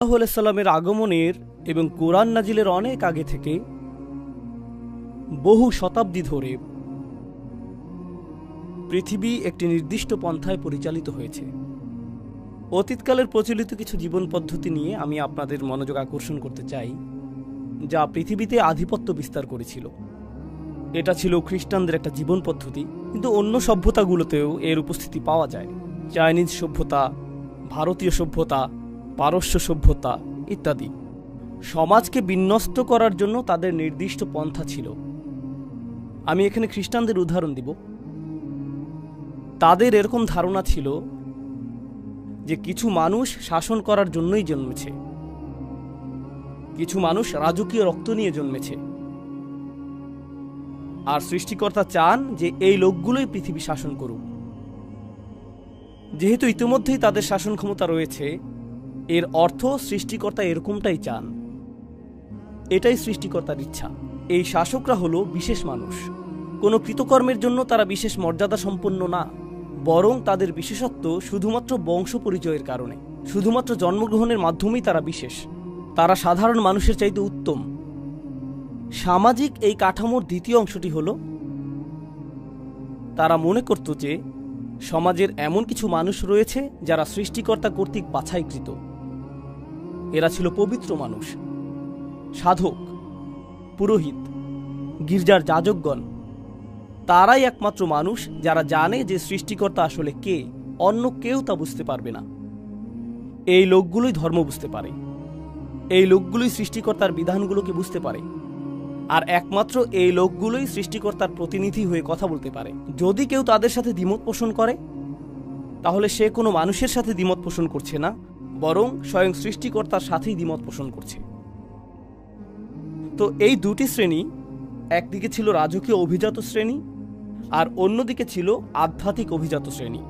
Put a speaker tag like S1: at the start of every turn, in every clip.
S1: সাল্লামের আগমনের এবং কোরআন নাজিলের অনেক আগে থেকে বহু শতাব্দী ধরে পৃথিবী একটি নির্দিষ্ট পন্থায় পরিচালিত হয়েছে। অতীতকালের প্রচলিত কিছু জীবন পদ্ধতি নিয়ে আমি আপনাদের মনোযোগ আকর্ষণ করতে চাই, যা পৃথিবীতে আধিপত্য বিস্তার করেছিল। এটা ছিল খ্রিস্টানদের একটা জীবন পদ্ধতি, কিন্তু অন্য সভ্যতাগুলোতেও এর উপস্থিতি পাওয়া যায়। চাইনিজ সভ্যতা, ভারতীয় সভ্যতা, পারস্য সভ্যতা ইত্যাদি। সমাজকে বিন্যস্ত করার জন্য তাদের নির্দিষ্ট পন্থা ছিল। আমি এখানে খ্রিস্টানদের উদাহরণ দিব। তাদের এরকম ধারণা ছিল যে কিছু মানুষ শাসন করার জন্যই জন্মেছে, কিছু মানুষ রাজকীয় রক্ত নিয়ে জন্মেছে, আর সৃষ্টিকর্তা চান যে এই লোকগুলোই পৃথিবী শাসন করুক। যেহেতু ইতিমধ্যেই তাদের শাসন ক্ষমতা রয়েছে, এর অর্থ সৃষ্টিকর্তা এরকমটাই চান। এটাই সৃষ্টিকর্তার ইচ্ছা। এই শাসকরা হলো বিশেষ মানুষ। কোনো কৃতকর্মের জন্য তারা বিশেষ মর্যাদা সম্পন্ন না, বরং তাদের বিশেষত্ব শুধুমাত্র বংশ পরিচয়ের কারণে। শুধুমাত্র জন্মগ্রহণের মাধ্যমেই তারা বিশেষ। তারা সাধারণ মানুষের চাইতে উত্তম। সামাজিক এই কাঠামোর দ্বিতীয় অংশটি হল, তারা মনে করত যে সমাজের এমন কিছু মানুষ রয়েছে যারা সৃষ্টিকর্তা কর্তৃক বাছাইকৃত। এরা ছিল পবিত্র মানুষ, সাধক, পুরোহিত, গির্জার যাজকগণ। তারাই একমাত্র মানুষ যারা জানে যে সৃষ্টিকর্তা আসলে কে, অন্য কেউ তা বুঝতে পারবে না। এই লোকগুলোই ধর্ম বুঝতে পারে, এই লোকগুলোই সৃষ্টিকর্তার বিধানগুলোকে বুঝতে পারে, আর একমাত্র এই লোকগুলোই সৃষ্টিকর্তার প্রতিনিধি হয়ে কথা বলতে পারে। যদি কেউ তাদের সাথে দ্বিমত পোষণ করে, তাহলে সে কোনো মানুষের সাথে দ্বিমত পোষণ করছে না, বরং স্বয়ং সৃষ্টিকর্তার সাথেই দ্বিমত পোষণ করছে। তো এই দুটি শ্রেণী, একদিকে ছিল রাজকীয় অভিজাত শ্রেণী, আর অন্যদিকে ছিল আধ্যাত্মিক অভিজাত শ্রেণী।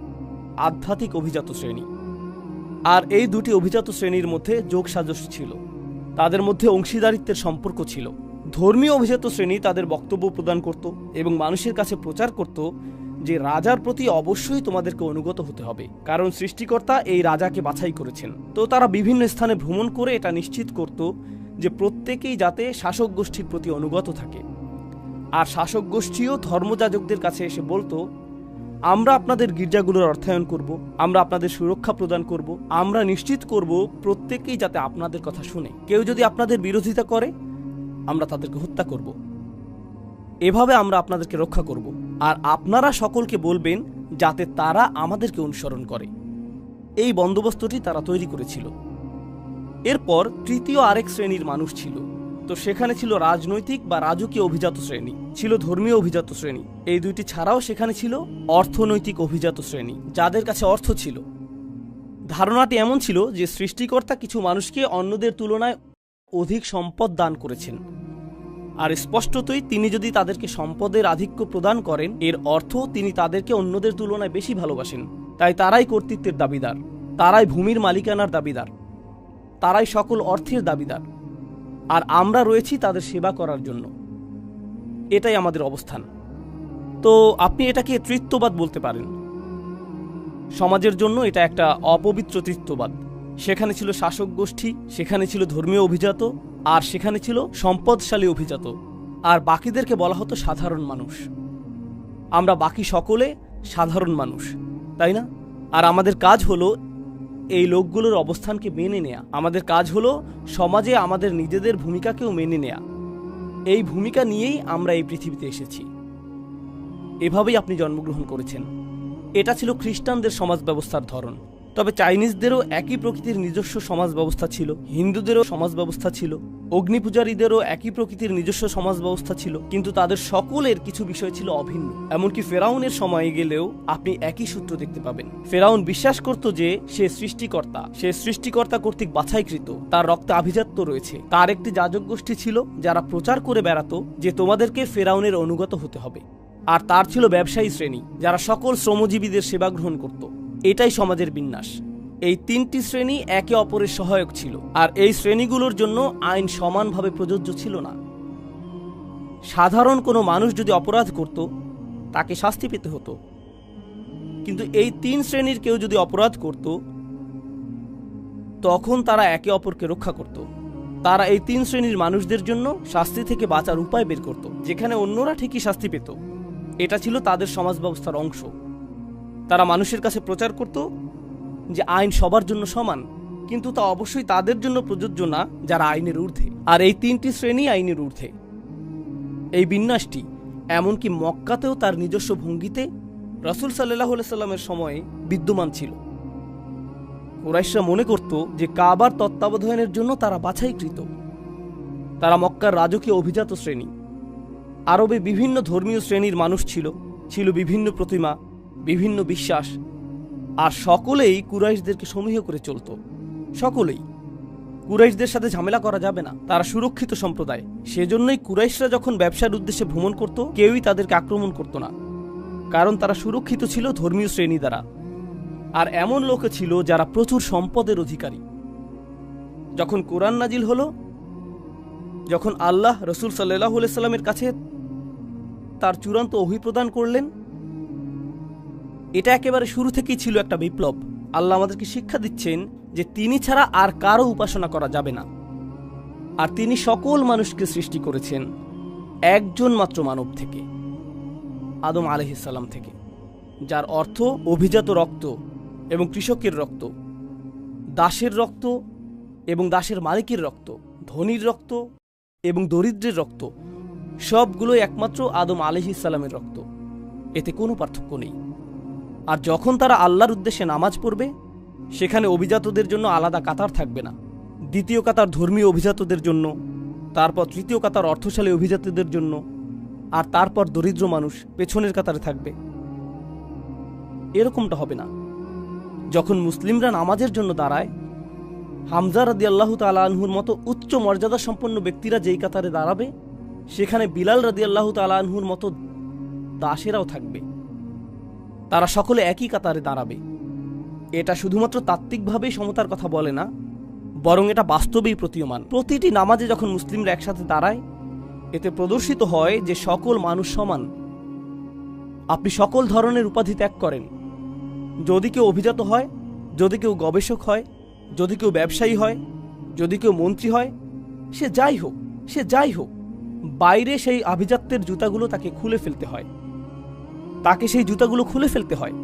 S1: আধ্যাত্মিক অভিজাত শ্রেণী। আর এই দুটি অভিজাত শ্রেণীর মধ্যে যোগসাজশ ছিল, তাদের মধ্যে অংশীদারিত্বের সম্পর্ক ছিল। ধর্মীয় অভিজাত শ্রেণী তাদের বক্তব্য প্রদান করত এবং মানুষের কাছে প্রচার করত যে রাজার প্রতি অবশ্যই তোমাদেরকে অনুগত হতে হবে, কারণ সৃষ্টিকর্তা এই রাজাকে বাছাই করেছেন। তো তারা বিভিন্ন স্থানে ভ্রমণ করে এটা নিশ্চিত করত যে প্রত্যেকেই যাতে শাসক গোষ্ঠীর প্রতি অনুগত থাকে। আর শাসক গোষ্ঠীও ধর্মযাজকদের কাছে এসে বলতো, আমরা আপনাদের গির্জাগুলোর অর্থায়ন করব, আমরা আপনাদের সুরক্ষা প্রদান করব, আমরা নিশ্চিত করব প্রত্যেকেই যাতে আপনাদের কথা শুনে। কেউ যদি আপনাদের বিরোধিতা করে, আমরা তাদেরকে হত্যা করব। এভাবে আমরা আপনাদেরকে রক্ষা করব, আর আপনারা সকলকে বলবেন যাতে তারা আমাদেরকে অনুসরণ করে। এই বন্দোবস্তটি তারা তৈরি করেছিল। এরপর তৃতীয় আরেক শ্রেণীর মানুষ ছিল। তো সেখানে ছিল রাজনৈতিক বা রাজকীয় অভিজাত শ্রেণী, ছিল ধর্মীয় অভিজাত শ্রেণী। এই দুইটি ছাড়াও সেখানে ছিল অর্থনৈতিক অভিজাত শ্রেণী, যাদের কাছে অর্থ ছিল। ধারণাটি এমন ছিল যে সৃষ্টিকর্তা কিছু মানুষকে অন্যদের তুলনায় অধিক সম্পদ দান করেছেন, আর স্পষ্টতই তিনি যদি তাদেরকে সম্পদের আধিক্য প্রদান করেন, এর অর্থ তিনি তাদেরকে অন্যদের তুলনায় বেশি ভালোবাসেন। তাই তারাই কর্তৃত্বের দাবিদার, তারাই ভূমির মালিকানার দাবিদার, তারাই সকল অর্থের দাবিদার, আর আমরা রয়েছি তাদের সেবা করার জন্য। এটাই আমাদের অবস্থান। তো আপনি এটাকে তৃত্ববাদ বলতে পারেন। সমাজের জন্য এটা একটা অপবিত্র তৃত্ববাদ। সেখানে ছিল শাসক গোষ্ঠী, সেখানে ছিল ধর্মীয় অভিজাত, আর সেখানে ছিল সম্পদশালী অভিজাত, আর বাকিদেরকে বলা হতো সাধারণ মানুষ। আমরা বাকি সকলে সাধারণ মানুষ, তাই না? আর আমাদের কাজ হলো এই লোকগুলোর অবস্থানকে মেনে নেয়া। আমাদের কাজ হলো সমাজে আমাদের নিজেদের ভূমিকাকেও মেনে নেয়া। এই ভূমিকা নিয়েই আমরা এই পৃথিবীতে এসেছি। এভাবেই আপনি জন্মগ্রহণ করেছেন। এটা ছিল খ্রিস্টানদের সমাজ ব্যবস্থার ধরন। তবে চাইনিজদেরও একই প্রকৃতির নিজস্ব সমাজ ব্যবস্থা ছিল, হিন্দুদেরও সমাজ ব্যবস্থা ছিল, অগ্নিপূজারীদেরও একই প্রকৃতির নিজস্ব সমাজ ব্যবস্থা ছিল, কিন্তু তাদের সকলের কিছু বিষয় ছিল অভিন্ন। এমনকি ফেরাউনের সময়ে গেলেও আপনি একই সূত্র দেখতে পাবেন। ফেরাউন বিশ্বাস করত যে সে সৃষ্টিকর্তা কর্তৃক বাছাইকৃত, তার রক্তে আভিজাত্য রয়েছে। তার একটি যাজক গোষ্ঠী ছিল যারা প্রচার করে বেড়াতো যে তোমাদেরকে ফেরাউনের অনুগত হতে হবে। আর তার ছিল ব্যবসায়ী শ্রেণী, যারা সকল শ্রমজীবীদের সেবা গ্রহণ করত। এটাই সমাজের বিন্যাস। এই তিনটি শ্রেণী একে অপরের সহায়ক ছিল, আর এই শ্রেণীগুলোর জন্য আইন সমানভাবে প্রযোজ্য ছিল না। সাধারণ কোনো মানুষ যদি অপরাধ করত, তাকে শাস্তি পেতে হতো, কিন্তু এই তিন শ্রেণীর কেউ যদি অপরাধ করত, তখন তারা একে অপরকে রক্ষা করত। তারা এই 3 শ্রেণীর মানুষদের জন্য শাস্তি থেকে বাঁচার উপায় বের করত, যেখানে অন্যরা ঠিকই শাস্তি পেত। এটা ছিল তাদের সমাজ ব্যবস্থার অংশ। তারা মানুষের কাছে প্রচার করত যে আইন সবার জন্য সমান, কিন্তু তা অবশ্যই তাদের জন্য প্রযোজ্য না যারা আইনের ঊর্ধ্বে। আর এই 3টি শ্রেণী আইনের ঊর্ধ্বে। এই বিন্যাসটি এমনকি মক্কাতেও তার নিজস্ব ভঙ্গিতে রাসূল সাল্লাল্লাহু আলাইহি সাল্লামের সময়ে বিদ্যমান ছিল। কুরাইশরা মনে করত যে কাবার তত্ত্বাবধানের জন্য তারা বাছাইকৃত। তারা মক্কার রাজকীয় অভিজাত শ্রেণী। আরবে বিভিন্ন ধর্মীয় শ্রেণীর মানুষ ছিল, ছিল বিভিন্ন প্রতিমা, বিভিন্ন বিশ্বাস, আর সকলেই কুরাইশদেরকে সমীহ করে চলত। সকলেই। কুরাইশদের সাথে ঝামেলা করা যাবে না, তারা সুরক্ষিত সম্প্রদায়। সেজন্যই কুরাইশরা যখন ব্যবসার উদ্দেশ্যে ভ্রমণ করত, কেউই তাদেরকে আক্রমণ করত না, কারণ তারা সুরক্ষিত ছিল ধর্মীয় শ্রেণী দ্বারা। আর এমন লোক ছিল যারা প্রচুর সম্পদের অধিকারী। যখন কোরআন নাজিল হলো, যখন আল্লাহ রাসূল সাল্লাল্লাহু আলাইহি সাল্লামের কাছে তার চূড়ান্ত ওহী প্রদান করলেন, এটা একেবারে শুরু থেকেই ছিল একটা বিপ্লব। আল্লাহ আমাদেরকে শিক্ষা দিচ্ছেন যে তিনি ছাড়া আর কারো উপাসনা করা যাবে না। আর তিনি সকল মানুষকে সৃষ্টি করেছেন একজন মাত্র মানব থেকে, আদম আলাইহিস সালাম থেকে, যার অর্থ অভিজাত রক্ত এবং কৃষকের রক্ত, দাসের রক্ত এবং দাসের মালিকের রক্ত, ধনীর রক্ত এবং দরিদ্রের রক্ত, সবগুলো একমাত্র আদম আলাইহিস সালামের রক্ত। এতে কোনো পার্থক্য নেই। আর যখন তারা আল্লাহর উদ্দেশ্যে নামাজ পড়বে, সেখানে অভিজাতদের জন্য আলাদা কাতার থাকবে না। দ্বিতীয় কাতার ধর্মীয় অভিজাতদের জন্য, তারপর তৃতীয় কাতার অর্থশালী অভিজাতদের জন্য, আর তারপর দরিদ্র মানুষ পেছনের কাতারে থাকবে। এরকমটা হবে না। যখন মুসলিমরা নামাজের জন্য দাঁড়ায়, হামজা রাদিয়াল্লাহু তাআলা আনহুর মতো উচ্চ মর্যাদা সম্পন্ন ব্যক্তিরা যেই কাতারে দাঁড়াবে, সেখানে বিলাল রাদিয়াল্লাহু তাআলা আনহুর মতো দাসেরাও থাকবে। তারা সকলে একই কাতারে দাঁড়াবে। এটা শুধুমাত্র তাত্ত্বিকভাবেই সমতার কথা বলে না, বরং এটা বাস্তবেই প্রতীয়মান। প্রতিটি নামাজে যখন মুসলিমরা একসাথে দাঁড়ায়, এতে প্রদর্শিত হয় যে সকল মানুষ সমান। আপনি সকল ধরনের উপাধি ত্যাগ করেন। যদি কেউ অভিজাত হয়, যদি কেউ গবেষক হয়, যদি কেউ ব্যবসায়ী হয়, যদি কেউ মন্ত্রী হয়, সে যাই হোক, বাইরে সেই আভিজাত্যের জুতাগুলো তাকে খুলে ফেলতে হয়।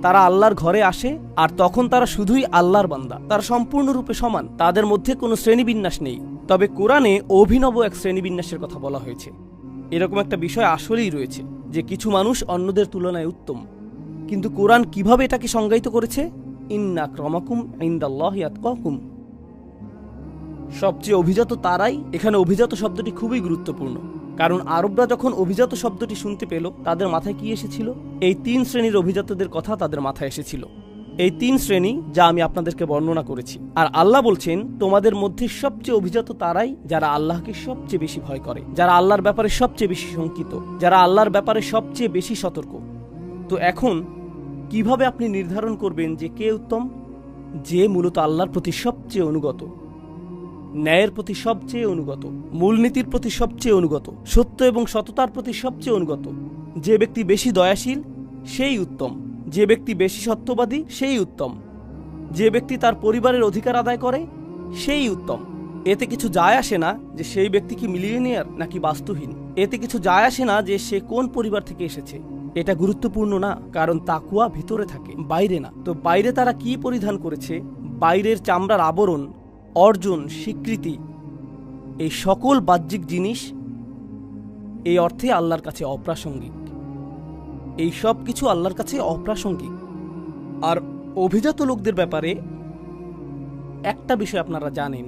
S1: তারা আল্লাহর ঘরে আসে, আর তখন তারা শুধুই আল্লাহর বান্দা। তারা সম্পূর্ণরূপে সমান, তাদের মধ্যে কোনো শ্রেণীবিন্যাস নেই। তবে কোরআনে অভিনব এক শ্রেণীবিন্যাসের কথা বলা হয়েছে। এরকম একটা বিষয় আসলেই রয়েছে যে কিছু মানুষ অন্যদের তুলনায় উত্তম। কিন্তু কোরআন কিভাবে এটাকে সংজ্ঞায়িত করেছে? ইন্না আক্রামাকুম ইনদাল্লাহি আতকাকুম। সবচেয়ে অভিজাত তারাই। এখানে অভিজাত শব্দটি খুবই গুরুত্বপূর্ণ, কারণ আরবরা যখন অভিজাত শব্দটি শুনতে পেল, তাদের মাথায় কি এসেছিল? এই 3 শ্রেণীর অভিজাতদের কথা তাদের মাথায় এসেছিল। এই 3 শ্রেণী যা আমি আপনাদেরকে বর্ণনা করেছি। আর আল্লাহ বলছেন, তোমাদের মধ্যে সবচেয়ে অভিজাত তারাই যারা আল্লাহকে সবচেয়ে বেশি ভয় করে, যারা আল্লাহর ব্যাপারে সবচেয়ে বেশি শঙ্কিত, যারা আল্লাহর ব্যাপারে সবচেয়ে বেশি সতর্ক। তো এখন কিভাবে আপনি নির্ধারণ করবেন যে কে উত্তম? যে মূলত আল্লাহর প্রতি সবচেয়ে অনুগত, ন্যায়ের প্রতি সবচেয়ে অনুগত, মূলনীতির প্রতি সবচেয়ে অনুগত, সত্য এবং সততার প্রতি সবচেয়ে অনুগত। যে ব্যক্তি বেশি দয়াশীল, সেই উত্তম। যে ব্যক্তি বেশি সত্যবাদী, সেই উত্তম। যে ব্যক্তি তার পরিবারের অধিকার আদায় করে, সেই উত্তম। এতে কিছু যায় আসে না যে সেই ব্যক্তি কি মিলিয়নিয়ার নাকি বাস্তুহীন। এতে কিছু যায় আসে না যে সে কোন পরিবার থেকে এসেছে। এটা গুরুত্বপূর্ণ না, কারণ তাকওয়া ভিতরে থাকে, বাইরে না। তো বাইরে তারা কি পরিধান করেছে, বাইরের চামড়ার আবরণ, অর্জন, স্বীকৃতি, এই সকল বাহ্যিক জিনিস এই অর্থে আল্লাহর কাছে অপ্রাসঙ্গিক। এই সব কিছু আল্লাহর কাছে অপ্রাসঙ্গিক। আর অভিজাত লোকদের ব্যাপারে একটা বিষয় আপনারা জানেন,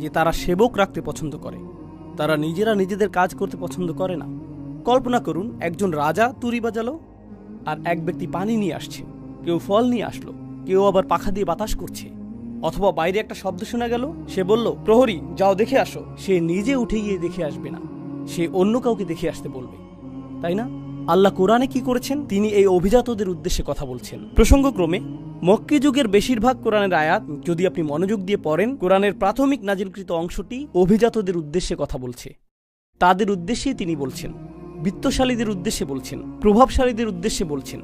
S1: যে তারা সেবক রাখতে পছন্দ করে। তারা নিজেরা নিজেদের কাজ করতে পছন্দ করে না। কল্পনা করুন, একজন রাজা তুরি বাজালো, আর এক ব্যক্তি পানি নিয়ে আসছে, কেউ ফল নিয়ে আসলো, কেউ আবার পাখা দিয়ে বাতাস করছে। অথবা বাইরে একটা শব্দ শোনা গেল, সে বলল, প্রহরী যাও দেখে আসো। সে নিজে উঠে গিয়ে দেখে আসবে না, সে অন্য কাউকে দেখে আসতে বলবে, তাই না? আল্লাহ কোরআনে কি করেছেন? তিনি এই অভিজাতদের উদ্দেশ্যে কথা বলছেন। প্রসঙ্গক্রমে মক্কি যুগের বেশিরভাগ কোরআনের আয়াত যদি আপনি মনোযোগ দিয়ে পড়েন, কোরআনের প্রাথমিক নাজিলকৃত অংশটি অভিজাতদের উদ্দেশ্যে কথা বলছে। তাদের উদ্দেশ্যেই তিনি বলছেন, বিত্তশালীদের উদ্দেশ্যে বলছেন, প্রভাবশালীদের উদ্দেশ্যে বলছেন।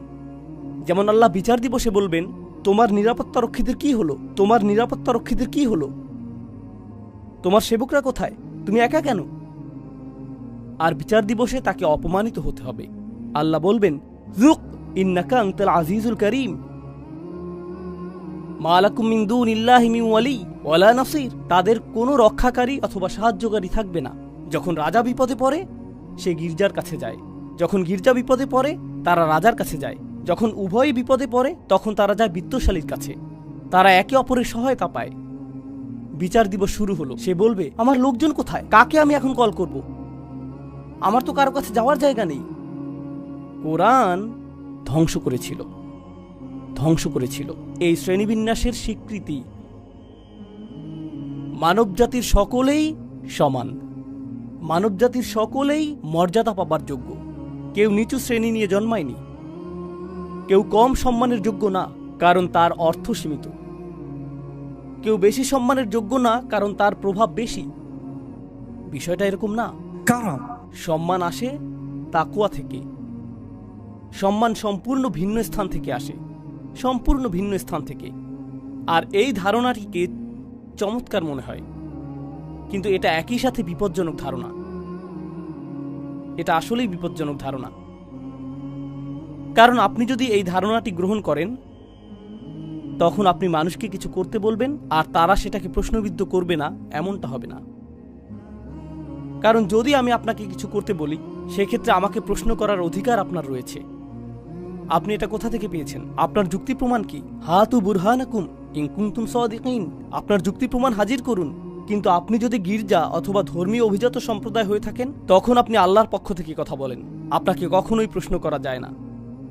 S1: যেমন আল্লাহ বিচার দিবসে বলবেন, তোমার নিরাপত্তা রক্ষীদের কি হলো? তোমার নিরাপত্তা রক্ষীদের কি হলো? তোমার সেবকরা কোথায়? তুমি একা কেন? আর বিচার দিবসে তাকে অপমানিত হতে হবে। আল্লাহ বলবেন, যুক ইন্নাকা আনতাল আজিজুল করিম, মা লাকুম মিন দুনিল্লাহি মিন ওয়ালি ওয়ালা নাসির। তাদের কোনো রক্ষাকারী অথবা সাহায্যকারী থাকবে না। যখন রাজা বিপদে পড়ে সে গির্জার কাছে যায়, যখন গির্জা বিপদে পড়ে তারা রাজার কাছে যায়, যখন উভয়ই বিপদে পড়ে তখন তারা যায় বিত্তশালীর কাছে। তারা একে অপরের সহায়তা পায়। বিচার দিবস শুরু হলো। সে বলবে, আমার লোকজন কোথায়? কাকে আমি এখন কল করব? আমার তো কারো কাছে যাওয়ার জায়গা নেই। কোরআন ধ্বংস করেছিল, ধ্বংস করেছিল এই শ্রেণীবিন্যাসের স্বীকৃতি। মানবজাতির সকলেই সমান, মানবজাতির সকলেই মর্যাদা পাবার যোগ্য। কেউ নিচু শ্রেণী নিয়ে জন্মায়নি, কেউ কম সম্মানের যোগ্য না কারণ তার অর্থ সীমিত, কেউ বেশি সম্মানের যোগ্য না কারণ তার প্রভাব বেশি। বিষয়টা এরকম না।
S2: কারণ
S1: সম্মান আসে তাকওয়া থেকে। সম্মান সম্পূর্ণ ভিন্ন স্থান থেকে আসে, সম্পূর্ণ ভিন্ন স্থান থেকে। আর এই ধারণাটিকে চমৎকার মনে হয়, কিন্তু এটা একই সাথে বিপজ্জনক ধারণা। এটা আসলেই বিপজ্জনক ধারণা। কারণ আপনি যদি এই ধারণাটি গ্রহণ করেন তখন আপনি মানুষকে কিছু করতে বলবেন আর তারা সেটাকে প্রশ্নবিদ্ধ করবে না, এমনটা হবে না। কারণ যদি আমি আপনাকে কিছু করতে বলি সেক্ষেত্রে আমাকে প্রশ্ন করার অধিকার আপনার রয়েছে। আপনি এটা কোথা থেকে পেয়েছেন? আপনার যুক্তি প্রমাণ কি? হাতু বুরহানাকুম ইন কুনতুম সাদিকিন। আপনার যুক্তি প্রমাণ হাজির করুন। কিন্তু আপনি যদি গির্জা অথবা ধর্মীয় অভিজাত সম্প্রদায় হয়ে থাকেন তখন আপনি আল্লাহর পক্ষ থেকে কথা বলেন। আপনাকে কখনোই প্রশ্ন করা যায় না।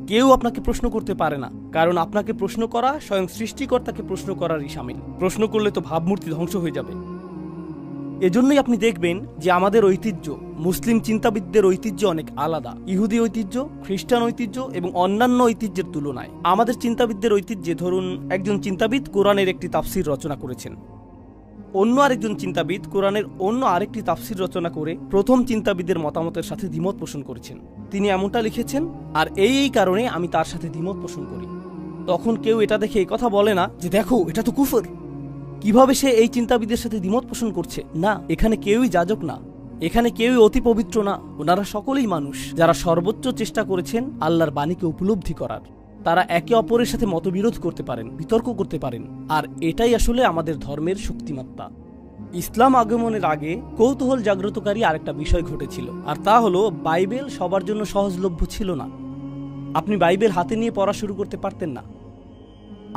S1: কেউ আপনাকে প্রশ্ন করতে পারে না, কারণ আপনাকে প্রশ্ন করা স্বয়ং সৃষ্টিকর্তাকে প্রশ্ন করারই শামিল। প্রশ্ন করলে তো ভাবমূর্তি ধ্বংস হয়ে যাবে। এজন্যই আপনি দেখবেন যে আমাদের ঐতিহ্য, মুসলিম চিন্তাবিদদের ঐতিহ্য অনেক আলাদা। ইহুদি ঐতিহ্য, খ্রিস্টান ঐতিহ্য এবং অন্যান্য ঐতিহ্যের তুলনায় আমাদের চিন্তাবিদদের ঐতিহ্যে, ধরুন একজন চিন্তাবিদ কোরআনের একটি তাফসির রচনা করেছেন, অন্য আরেকজন চিন্তাবিদ কোরআনের অন্য আরেকটি তাফসির রচনা করে প্রথম চিন্তাবিদের মতামতের সাথে দ্বিমত পোষণ করেছেন। তিনি এমনটা লিখেছেন, আর এই কারণে আমি তার সাথে দ্বিমত পোষণ করি। তখন কেউ এটা দেখে এই কথা বলে না যে দেখো এটা তো কুফর, কিভাবে সে এই চিন্তাবিদের সাথে দ্বিমত পোষণ করছে। না, এখানে কেউই যাজক না, এখানে কেউই অতি পবিত্র না। ওনারা সকলেই মানুষ যারা সর্বোচ্চ চেষ্টা করেছেন আল্লাহর বাণীকে উপলব্ধি করার। তারা একে অপরের সাথে মতবিরোধ করতে পারেন, বিতর্ক করতে পারেন, আর এটাই আসলে আমাদের ধর্মের শক্তিমাত্রা। ইসলাম আগমনের আগে কৌতূহল জাগ্রতকারী আরেকটা বিষয় ঘটেছিল, আর তা হলো বাইবেল সবার জন্য সহজলভ্য ছিল না। আপনি বাইবেল হাতে নিয়ে পড়া শুরু করতে পারতেন না।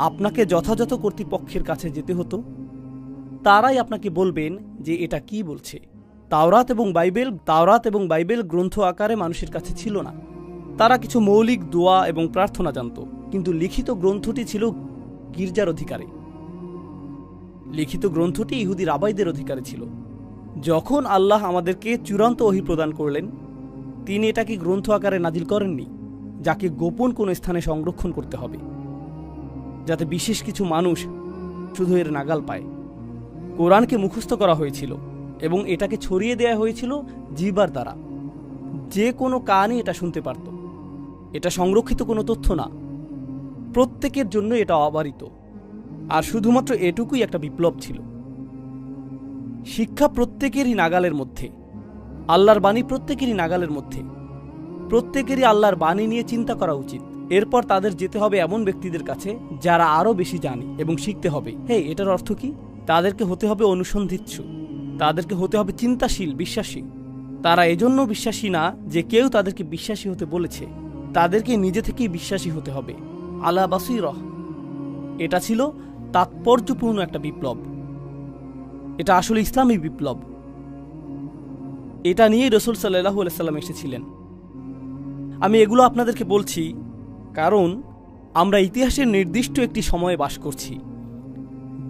S1: আপনাকে যথাযথ কর্তৃপক্ষের কাছে যেতে হতো, তারাই আপনাকে বলবেন যে এটা কি বলছে। তাওরাত এবং বাইবেল গ্রন্থ আকারে মানুষের কাছে ছিল না। তারা কিছু মৌলিক দোয়া এবং প্রার্থনা জানত, কিন্তু লিখিত গ্রন্থটি ছিল গির্জার অধিকারে। লিখিত গ্রন্থটি ইহুদি রাবাইদের অধিকারে ছিল। যখন আল্লাহ আমাদেরকে চূড়ান্ত ওহী প্রদান করলেন, তিনি এটাকে গ্রন্থ আকারে নাজিল করেননি, যাকে গোপন কোনো স্থানে সংরক্ষণ করতে হবে, যাতে বিশেষ কিছু মানুষ শুধু এর নাগাল পায়। কোরআনকে মুখস্থ করা হয়েছিল এবং এটাকে ছড়িয়ে দেয়া হয়েছিল জিহ্বার দ্বারা। যে কোনো কানই এটা শুনতে পারত। এটা সংরক্ষিত কোনো তথ্য না, প্রত্যেকের জন্য এটা অবারিত। আর শুধুমাত্র এটুকুই একটা বিপ্লব ছিল। শিক্ষা প্রত্যেকেরই নাগালের মধ্যে, আল্লাহর বাণী প্রত্যেকেরই নাগালের মধ্যে। প্রত্যেকেরই আল্লাহর বাণী নিয়ে চিন্তা করা উচিত। এরপর তাদের যেতে হবে এমন ব্যক্তিদের কাছে যারা আরও বেশি জানে এবং শিখতে হবে। এটার অর্থ কি? তাদেরকে হতে হবে অনুসন্ধিৎসু, তাদেরকে হতে হবে চিন্তাশীল, বিশ্বাসী। তারা এজন্য বিশ্বাসী না যে কেউ তাদেরকে বিশ্বাসী হতে বলেছে, তাদেরকে নিজে থেকেই বিশ্বাসী হতে হবে। আলা বাসীরা। এটা ছিল তাৎপর্যপূর্ণ একটা বিপ্লব। এটা আসলে ইসলামী বিপ্লব। এটা নিয়ে রাসূল সাল্লাল্লাহু আলাইহি সাল্লাম এসেছিলেন। আমি এগুলো আপনাদেরকে বলছি কারণ আমরা ইতিহাসের নির্দিষ্ট একটি সময়ে বাস করছি।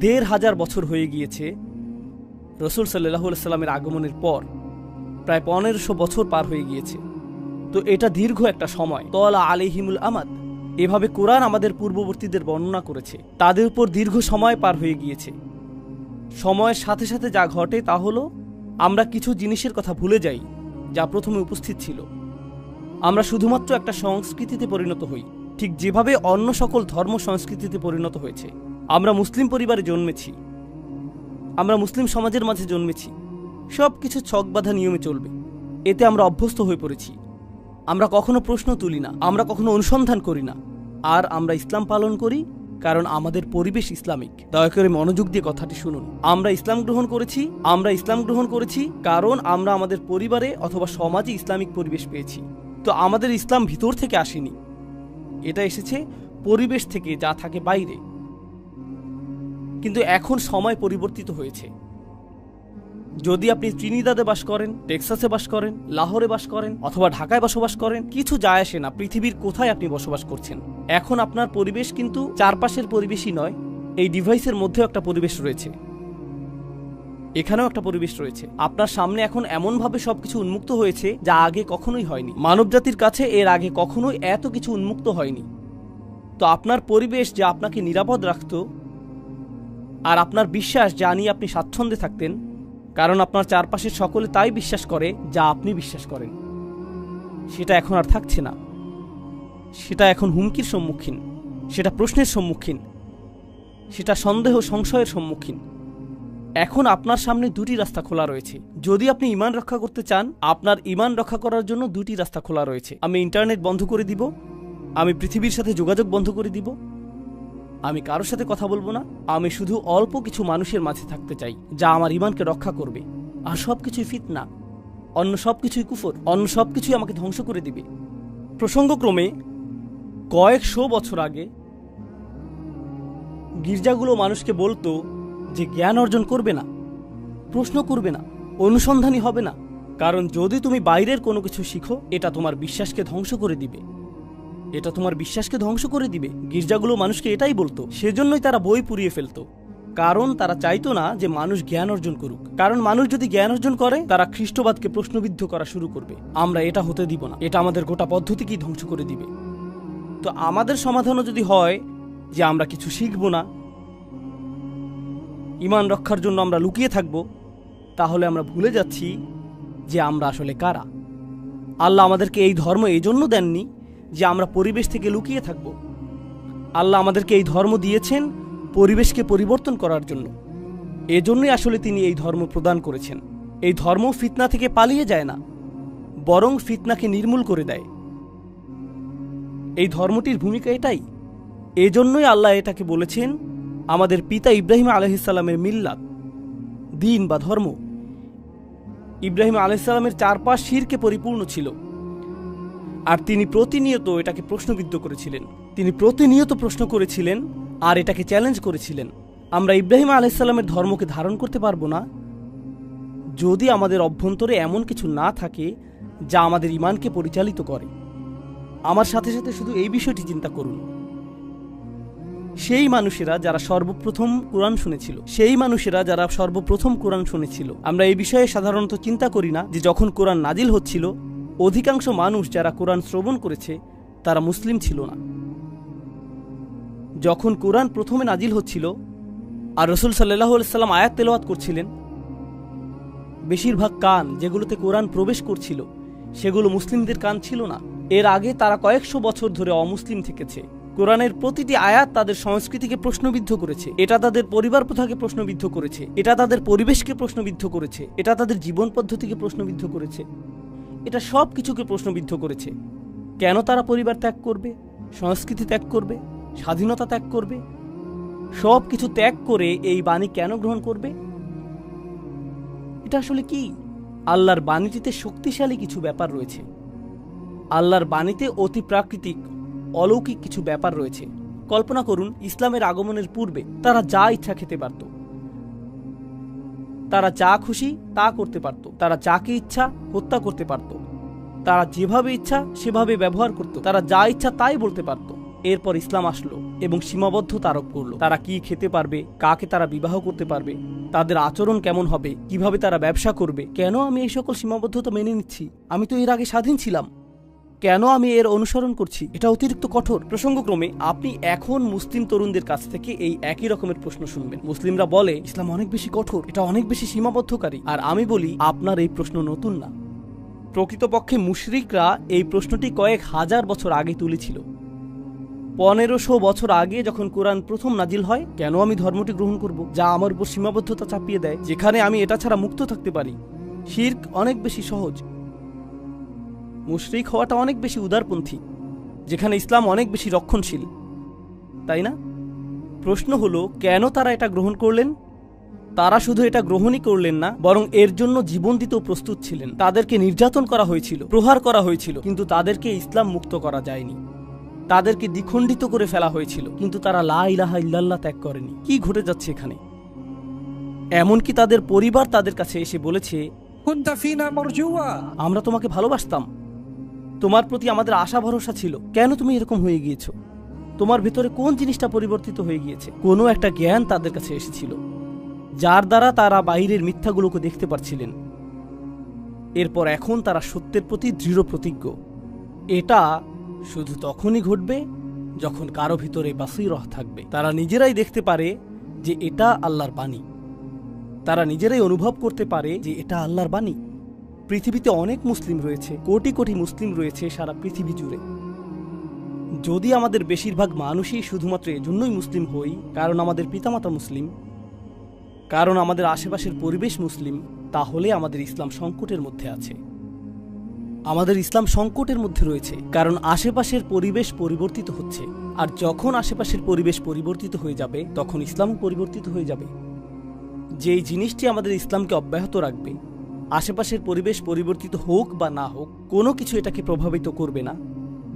S1: ১৫০০ বছর হয়ে গিয়েছে রাসূল সাল্লাল্লাহু আলাইহি সাল্লামের আগমনের পর, প্রায় ১৫০০ বছর পার হয়ে গিয়েছে। তো এটা দীর্ঘ একটা সময়। তলা আলাইহিমুল আমাদ, এভাবে কোরআন আমাদের পূর্ববর্তীদের বর্ণনা করেছে। তাদের উপর দীর্ঘ সময় পার হয়ে গিয়েছে। সময়ের সাথে সাথে যা ঘটে তা হলো আমরা কিছু জিনিসের কথা ভুলে যাই যা প্রথমে উপস্থিত ছিল। আমরা শুধুমাত্র একটা সংস্কৃতিতে পরিণত হই, ঠিক যেভাবে অন্য সকল ধর্ম সংস্কৃতিতে পরিণত হয়েছে। আমরা মুসলিম পরিবারে জন্মেছি, আমরা মুসলিম সমাজের মাঝে জন্মেছি, সব কিছু ছকবাঁধা নিয়মে চলবে, এতে আমরা অভ্যস্ত হয়ে পড়েছি। আমরা কখনো প্রশ্ন তুলি না, আমরা কখনো অনুসন্ধান করি না, আর আমরা ইসলাম পালন করি কারণ আমাদের পরিবেশ ইসলামিক। দয়া করে মনোযোগ দিয়ে কথাটি শুনুন। আমরা ইসলাম গ্রহণ করেছি কারণ আমরা আমাদের পরিবারে অথবা সমাজে ইসলামিক পরিবেশ পেয়েছি। তো আমাদের ইসলাম ভিতর থেকে আসেনি, এটা এসেছে পরিবেশ থেকে, যা থাকে বাইরে। কিন্তু এখন সময় পরিবর্তিত হয়েছে। যদি আপনি ত্রিনিদাদে বাস করেন, টেক্সাসে বাস করেন, লাহোরে বাস করেন অথবা ঢাকায় বসবাস করেন, কিছু যায় আসে না পৃথিবীর কোথায় আপনি বসবাস করছেন। এখন আপনার পরিবেশ কিন্তু চারপাশের পরিবেশই নয়, এই ডিভাইসের মধ্যেও একটা পরিবেশ রয়েছে, এখানেও একটা পরিবেশ রয়েছে। আপনার সামনে এখন এমনভাবে সবকিছু উন্মুক্ত হয়েছে যা আগে কখনোই হয়নি। মানবজাতির কাছে এর আগে কখনোই এত কিছু উন্মুক্ত হয়নি। তো আপনার পরিবেশ যা আপনাকে নিরাপদ রাখত, আর আপনার বিশ্বাস যা নিয়ে আপনি স্বাচ্ছন্দ্যে থাকতেন, কারণ আপনার চারপাশের সকলে তাই বিশ্বাস করে যা আপনি বিশ্বাস করেন, সেটা এখন আর থাকছে না। সেটা এখন হুমকির সম্মুখীন, সেটা প্রশ্নের সম্মুখীন, সেটা সন্দেহ সংশয়ের সম্মুখীন। এখন আপনার সামনে দুটি রাস্তা খোলা রয়েছে। যদি আপনি ঈমান রক্ষা করতে চান, আপনার ঈমান রক্ষা করার জন্য দুটি রাস্তা খোলা রয়েছে। আমি ইন্টারনেট বন্ধ করে দিব, আমি পৃথিবীর সাথে যোগাযোগ বন্ধ করে দিব, আমি কারোর সাথে কথা বলবো না, আমি শুধু অল্প কিছু মানুষের মাঝে থাকতে চাই যা আমার ঈমানকে রক্ষা করবে। আর সবকিছুই ফিতনা, অন্য সবকিছুই কুফর, অন্য সবকিছুই আমাকে ধ্বংস করে দিবে। প্রসঙ্গক্রমে কয়েকশো বছর আগে গির্জাগুলো মানুষকে বলতো যে জ্ঞান অর্জন করবে না, প্রশ্ন করবে না, অনুসন্ধানী হবে না, কারণ যদি তুমি বাইরের কোনো কিছু শিখো, এটা তোমার বিশ্বাসকে ধ্বংস করে দিবে, এটা তোমার বিশ্বাসকে ধ্বংস করে দিবে। গির্জাগুলো মানুষকে এটাই বলতো। সেজন্যই তারা বই পুড়িয়ে ফেলতো, কারণ তারা চাইতো না যে মানুষ জ্ঞান অর্জন করুক। কারণ মানুষ যদি জ্ঞান অর্জন করে, তারা খ্রিস্টবাদকে প্রশ্নবিদ্ধ করা শুরু করবে। আমরা এটা হতে দিব না, এটা আমাদের গোটা পদ্ধতিকেই ধ্বংস করে দিবে। তো আমাদের সমাধানও যদি হয় যে আমরা কিছু শিখব না, ঈমান রক্ষার জন্য আমরা লুকিয়ে থাকব, তাহলে আমরা ভুলে যাচ্ছি যে আমরা আসলে কারা। আল্লাহ আমাদেরকে এই ধর্ম এই জন্য দেননি যে আমরা পরিবেশ থেকে লুকিয়ে থাকব। আল্লাহ আমাদেরকে এই ধর্ম দিয়েছেন পরিবেশকে পরিবর্তন করার জন্য। এজন্যই আসলে তিনি এই ধর্ম প্রদান করেছেন। এই ধর্ম ফিতনা থেকে পালিয়ে যায় না, বরং ফিতনাকে নির্মূল করে দেয়। এই ধর্মটির ভূমিকা এটাই। এজন্যই আল্লাহ এটাকে বলেছেন আমাদের পিতা ইব্রাহিম আলাইহিস সালামের মিল্লাত, দিন বা ধর্ম। ইব্রাহিম আলাইহিস সালামের চারপাশ শিরকে পরিপূর্ণ ছিল, আর তিনি প্রতিনিয়ত এটাকে প্রশ্নবিদ্ধ করেছিলেন। তিনি প্রতিনিয়ত প্রশ্ন করেছিলেন আর এটাকে চ্যালেঞ্জ করেছিলেন। আমরা ইব্রাহিম আলাইহিস সালামের ধর্মকে ধারণ করতে পারবো না যদি আমাদের অভ্যন্তরে এমন কিছু না থাকে যা আমাদের ঈমানকে পরিচালিত করে। আমার সাথে সাথে শুধু এই বিষয়টি চিন্তা করুন। সেই মানুষেরা যারা সর্বপ্রথম কোরআন শুনেছিল, আমরা এই বিষয়ে সাধারণত চিন্তা করি না যে যখন কোরআন নাজিল হচ্ছিল, অধিকাংশ মানুষ যারা কোরআন শ্রবণ করেছে তারা মুসলিম ছিল না। যখন কোরআন প্রথমে নাজিল হচ্ছিল আর রাসূল সাল্লাল্লাহু আলাইহি সাল্লাম আয়াত তেলাওয়াত করছিলেন, বেশিরভাগ কান যেগুলোতে কোরআন প্রবেশ করছিল সেগুলো মুসলিমদের কান ছিল না। এর আগে তারা কয়েকশো বছর ধরে অমুসলিম থেকেছে। কোরআনের প্রতিটি আয়াত তাদের সংস্কৃতিকে প্রশ্নবিদ্ধ করেছে, এটা তাদের পরিবার প্রথাকে প্রশ্নবিদ্ধ করেছে, এটা তাদের পরিবেশকে প্রশ্নবিদ্ধ করেছে, এটা তাদের জীবন পদ্ধতিকে প্রশ্নবিদ্ধ করেছে, এটা সব কিছুকে প্রশ্নবিদ্ধ করেছে। কেন তারা পরিবার ত্যাগ করবে, সংস্কৃতি ত্যাগ করবে, স্বাধীনতা ত্যাগ করবে, সব কিছু ত্যাগ করে এই বাণী কেন গ্রহণ করবে? এটা আসলে কি? আল্লাহর বাণীটিতে শক্তিশালী কিছু ব্যাপার রয়েছে। আল্লাহর বাণীতে অতি প্রাকৃতিক অলৌকিক কিছু ব্যাপার রয়েছে। কল্পনা করুন, ইসলামের আগমনের পূর্বে তারা যা ইচ্ছা খেতে পারত, তারা যা খুশি তা করতে পারত, তারা যাকে ইচ্ছা হত্যা করতে পারত, তারা যেভাবে ইচ্ছা সেভাবে ব্যবহার করত, তারা যা ইচ্ছা তাই বলতে পারত। এরপর ইসলাম আসলো এবং সীমাবদ্ধতা আরোপ করলো। তারা কি খেতে পারবে, কাকে তারা বিবাহ করতে পারবে, তাদের আচরণ কেমন হবে, কিভাবে তারা ব্যবসা করবে। কেন আমি এই সকল সীমাবদ্ধতা মেনে নিচ্ছি? আমি তো এর আগে স্বাধীন ছিলাম, কেন আমি এর অনুসরণ করছি? এটা অতিরিক্ত কঠোর। প্রসঙ্গক্রমে আপনি এখন মুসলিম তরুণদের কাছ থেকে এই একই রকমের প্রশ্ন শুনবেন। মুসলিমরা বলে ইসলাম অনেক বেশি কঠোর, এটা অনেক বেশি সীমাবদ্ধকারী। আর আমি বলি আপনার এই প্রশ্ন নতুন না। প্রকৃতপক্ষে মুশরিকরা এই প্রশ্নটি কয়েক হাজার বছর আগে তুলেছিল। 1500 বছর আগে যখন কোরআন প্রথম নাজিল হয়, কেন আমি ধর্মটি গ্রহণ করব যা আমার উপর সীমাবদ্ধতা চাপিয়ে দেয়, যেখানে আমি এটা ছাড়া মুক্ত থাকতে পারি? শিরক অনেক বেশি সহজ, মুশরিক হওয়াটা অনেক বেশি উদারপন্থী, যেখানে ইসলাম অনেক বেশি রক্ষণশীল, তাই না? প্রশ্ন হলো, কেন তারা এটা গ্রহণ করলেন? তারা শুধু এটা গ্রহণই করলেন না, বরং এর জন্য জীবন দিতেও প্রস্তুত ছিলেন। তাদেরকে নির্যাতন করা হয়েছিল, প্রহার করা হয়েছিল, কিন্তু তাদেরকে ইসলাম মুক্ত করা যায়নি। তাদেরকে দ্বিখণ্ডিত করে ফেলা হয়েছিল, কিন্তু তারা লা ইলাহা ইল্লাল্লাহ ত্যাগ করেনি। কি ঘটে যাচ্ছে এখানে? এমনকি তাদের পরিবার তাদের কাছে এসে বলেছে,
S2: কুনতা ফিনা মারজুয়া,
S1: আমরা তোমাকে ভালোবাসতাম, তোমার প্রতি আমাদের আশা ভরসা ছিল, কেন তুমি এরকম হয়ে গিয়েছো? তোমার ভিতরে কোন জিনিসটা পরিবর্তিত হয়ে গিয়েছে? কোনো একটা জ্ঞান তাদের কাছে এসেছিল, যার দ্বারা তারা বাইরের মিথ্যাগুলোকে দেখতে পারছিলেন। এরপর এখন তারা সত্যের প্রতি দৃঢ় প্রতিজ্ঞ। এটা শুধু তখনই ঘটবে যখন কারো ভিতরে বাসীরহ থাকবে। তারা নিজেরাই দেখতে পারে যে এটা আল্লাহর বাণী, তারা নিজেরাই অনুভব করতে পারে যে এটা আল্লাহর বাণী। পৃথিবীতে অনেক মুসলিম রয়েছে, কোটি কোটি মুসলিম রয়েছে সারা পৃথিবী জুড়ে। যদি আমাদের বেশিরভাগ মানুষই শুধুমাত্র এজন্যই মুসলিম হই কারণ আমাদের পিতামাতা মুসলিম, কারণ আমাদের আশেপাশের পরিবেশ মুসলিম, তাহলে আমাদের ইসলাম সংকটের মধ্যে আছে। আমাদের ইসলাম সংকটের মধ্যে রয়েছে কারণ আশেপাশের পরিবেশ পরিবর্তিত হচ্ছে, আর যখন আশেপাশের পরিবেশ পরিবর্তিত হয়ে যাবে তখন ইসলামও পরিবর্তিত হয়ে যাবে। যেই জিনিসটি আমাদের ইসলামকে অব্যাহত রাখবে, আশেপাশের পরিবেশ পরিবর্তিত হোক বা না হোক, কোনো কিছু এটাকে প্রভাবিত করবে না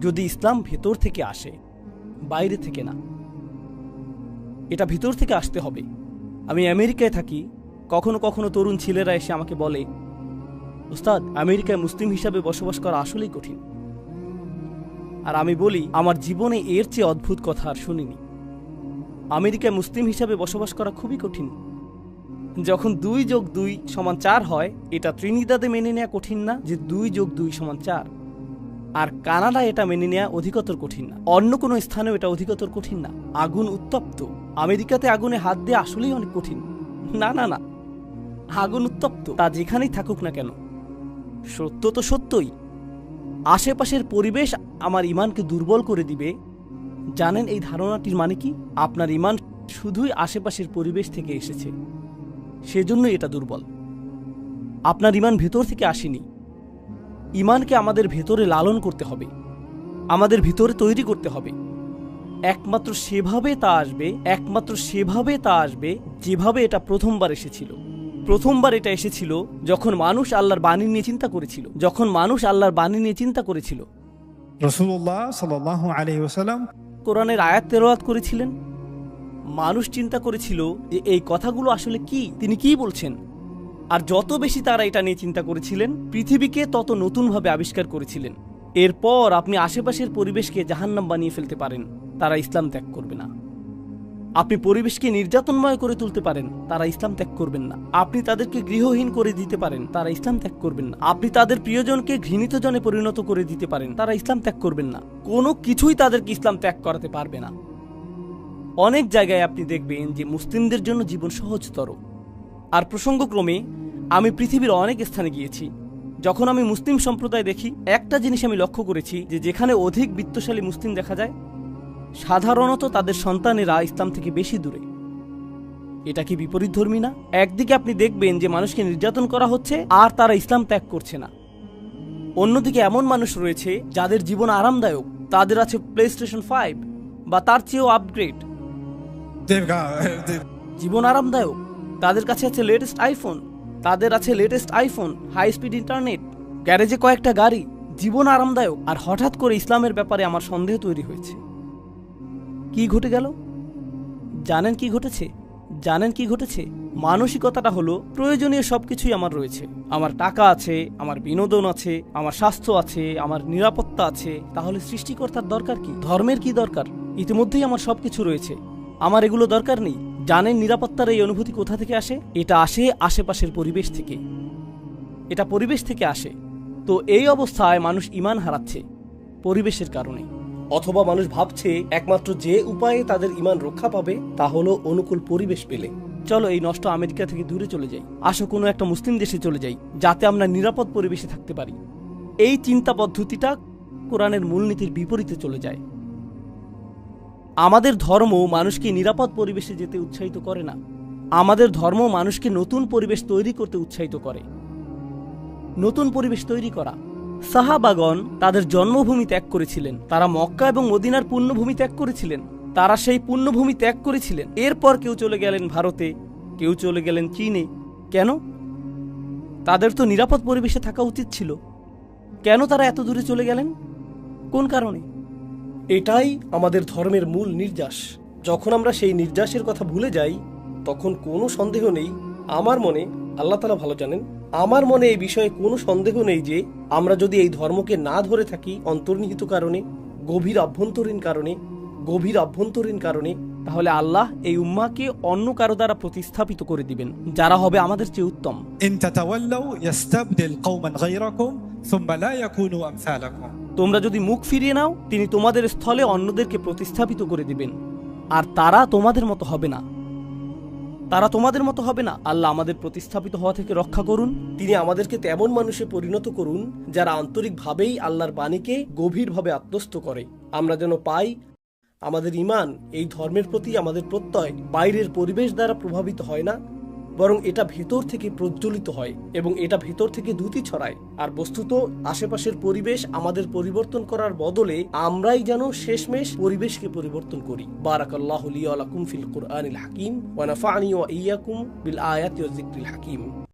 S1: যদি ইসলাম ভেতর থেকে আসে, বাইরে থেকে না। এটা ভিতর থেকে আসতে হবে। আমি আমেরিকায় থাকি, কখনো কখনো তরুণ ছেলেরা এসে আমাকে বলে, উস্তাদ, আমেরিকায় মুসলিম হিসাবে বসবাস করা আসলেই কঠিন। আর আমি বলি, আমার জীবনে এর চেয়ে অদ্ভুত কথা আর শুনিনি। আমেরিকায় মুসলিম হিসাবে বসবাস করা খুবই কঠিন। যখন 2 + 2 = 4 হয়, এটা ত্রিনিদাদে মেনে নেওয়া কঠিন না যে 2 + 2 = 4। আর কানাডায় এটা মেনে নেওয়া অধিকতর কঠিন না, অন্য কোনো স্থানেও এটা অধিকতর কঠিন না। আগুন উত্তপ্ত, আমেরিকাতে আগুনে হাত দিয়ে আসলেই অনেক কঠিন। না না না, আগুন উত্তপ্ত, তা যেখানেই থাকুক না কেন, সত্য তো সত্যই। আশেপাশের পরিবেশ আমার ইমানকে দুর্বল করে দিবে। জানেন এই ধারণাটির মানে কি? আপনার ইমান শুধুই আশেপাশের পরিবেশ থেকে এসেছে, সেজন্য এটা দুর্বল। আপনার ইমান ভেতর থেকে আসেনি। ইমানকে আমাদের ভেতরে লালন করতে হবে, আমাদের ভিতরে তৈরি করতে হবে। একমাত্র সেভাবে তা আসবে যেভাবে এটা প্রথমবার এসেছিল। প্রথমবার এটা এসেছিল যখন মানুষ আল্লাহর বাণী নিয়ে চিন্তা করেছিল।
S2: রাসূলুল্লাহ সাল্লাল্লাহু আলাইহি ওয়াসাল্লাম
S1: কোরআনের আয়াত তেলাওয়াত করেছিলেন। মানুষ চিন্তা করেছিল যে এই কথাগুলো আসলে কি, তিনি কি বলছেন। আর যত বেশি তারা এটা নিয়ে চিন্তা করেছিলেন, পৃথিবীকে তত নতুনভাবে আবিষ্কার করেছিলেন। এরপর আপনি আশেপাশের পরিবেশকে জাহান্নাম বানিয়ে ফেলতে পারেন, তারা ইসলাম ত্যাগ করবে না। আপনি পরিবেশকে নির্যাতনময় করে তুলতে পারেন, তারা ইসলাম ত্যাগ করবেন না। আপনি তাদেরকে গৃহহীন করে দিতে পারেন, তারা ইসলাম ত্যাগ করবেন না। আপনি তাদের প্রিয়জনকে ঘৃণিত জনে পরিণত করে দিতে পারেন, তারা ইসলাম ত্যাগ করবেন না। কোনো কিছুই তাদেরকে ইসলাম ত্যাগ করাতে পারবে না। অনেক জায়গায় আপনি দেখবেন যে মুসলিমদের জন্য জীবন সহজতর। আর প্রসঙ্গক্রমে আমি পৃথিবীর অনেক স্থানে গিয়েছি। যখন আমি মুসলিম সম্প্রদায় দেখি, একটা জিনিস আমি লক্ষ্য করেছি যে যেখানে অধিক বিত্তশালী মুসলিম দেখা যায়, সাধারণত তাদের সন্তানেরা ইসলাম থেকে বেশি দূরে। এটা কি বিপরীতধর্মী না? একদিকে আপনি দেখবেন যে মানুষকে নির্যাতন করা হচ্ছে আর তারা ইসলাম ত্যাগ করছে না। অন্যদিকে এমন মানুষ রয়েছে যাদের জীবন আরামদায়ক, তাদের আছে প্লেস্টেশন 5 বা তার চেয়েও আপগ্রেড জীবন। আরামদায়ক, তাদের কাছে আছে latest iPhone, high speed internet, গ্যারেজে কয়েকটা গাড়ি। জীবন আরামদায়ক, আর হঠাৎ করে ইসলামের ব্যাপারে আমার সন্দেহ তৈরি হয়েছে। কি ঘটে গেল? জানেন কি ঘটেছে? মানসিকতাটা হলো, প্রয়োজনীয় সবকিছুই আমার রয়েছে। আমার টাকা আছে, আমার বিনোদন আছে, আমার স্বাস্থ্য আছে, আমার নিরাপত্তা আছে। তাহলে সৃষ্টিকর্তার দরকার কি? ধর্মের কি দরকার? ইতিমধ্যেই আমার সবকিছু রয়েছে, আমার এগুলো দরকার নেই। জানেন নিরাপত্তার এই অনুভূতি কোথা থেকে আসে? এটা আসে আশেপাশের পরিবেশ থেকে। এটা পরিবেশ থেকে আসে। তো এই অবস্থায় মানুষ ঈমান হারাচ্ছে পরিবেশের কারণে। অথবা মানুষ ভাবছে একমাত্র যে উপায়ে তাদের ঈমান রক্ষা পাবে তা হলো অনুকূল পরিবেশ পেলে। চলো এই নষ্ট আমেরিকা থেকে দূরে চলে যাই, আসো কোনো একটা মুসলিম দেশে চলে যাই, যাতে আমরা নিরাপদ পরিবেশে থাকতে পারি। এই চিন্তা পদ্ধতিটা কোরআনের মূলনীতির বিপরীতে চলে যায়। আমাদের ধর্ম মানুষকে নিরাপদ পরিবেশে যেতে উৎসাহিত করে না। আমাদের ধর্ম মানুষকে নতুন পরিবেশ তৈরি করতে উৎসাহিত করে। নতুন পরিবেশ তৈরি করা। সাহাবাগণ তাদের জন্মভূমি ত্যাগ করেছিলেন, তারা মক্কা এবং মদিনার পুণ্যভূমি ত্যাগ করেছিলেন, তারা সেই পুণ্যভূমি ত্যাগ করেছিলেন। এরপর কেউ চলে গেলেন ভারতে, কেউ চলে গেলেন চীনে। কেন? তাদের তো নিরাপদ পরিবেশে থাকা উচিত ছিল। কেন তারা এত দূরে চলে গেলেন? কোন কারণে?
S3: এটাই আমাদের ধর্মের মূল নির্যাস। যখন আমরা সেই নির্যাসের কথা ভুলে যাই, তখন কোনো সন্দেহ নেই, আমার মনে, আল্লাহ তাআলা ভালো জানেন, আমার মনে এই বিষয়ে কোনো সন্দেহ নেই যে আমরা যদি এই ধর্মকে না ধরে থাকি অন্তর্নিহিত কারণে, গভীর আভ্যন্তরীণ কারণে,
S1: তাহলে আল্লাহ এই উম্মাহকে অন্য কারো দ্বারা প্রতিস্থাপিত করে দিবেন, যারা হবে আমাদের চেয়ে উত্তম।
S2: إن تتولوا يستبدل قوما غيركم ثم لا يكونوا أمثالكم।
S1: তোমরা যদি মুখ ফিরিয়ে নাও, তিনি তোমাদের স্থলে অন্যদেরকে প্রতিস্থাপিত করে দিবেন, আর তারা তোমাদের মতো হবে না। আল্লাহ আমাদের প্রতিস্থাপিত হওয়া থেকে রক্ষা করুন।
S3: তিনি আমাদেরকে তেমন মানুষে পরিণত করুন যারা আন্তরিকভাবেই আল্লাহর বাণীকে গভীরভাবে আত্মস্থ করে। আমরা যেন পাই আমাদের ঈমান, এই ধর্মের প্রতি আমাদের প্রত্যয় বাইরের পরিবেশ দ্বারা প্রভাবিত হয় না, বরং এটা ভেতর থেকে প্রজ্বলিত হয় এবং এটা ভেতর থেকে দ্যুতি ছড়ায়। আর বস্তুত আশেপাশের পরিবেশ আমাদের পরিবর্তন করার বদলে আমরাই যেন শেষমেশ পরিবেশকে পরিবর্তন করি। বারাকাল্লাহু লি ওয়া লাকুম ফিল কুরআনিল হাকিম ওয়া নাফা'নি ওয়া ইয়্যাকুম বিল আয়াতি ওয়াজ যিকরিল হাকিম।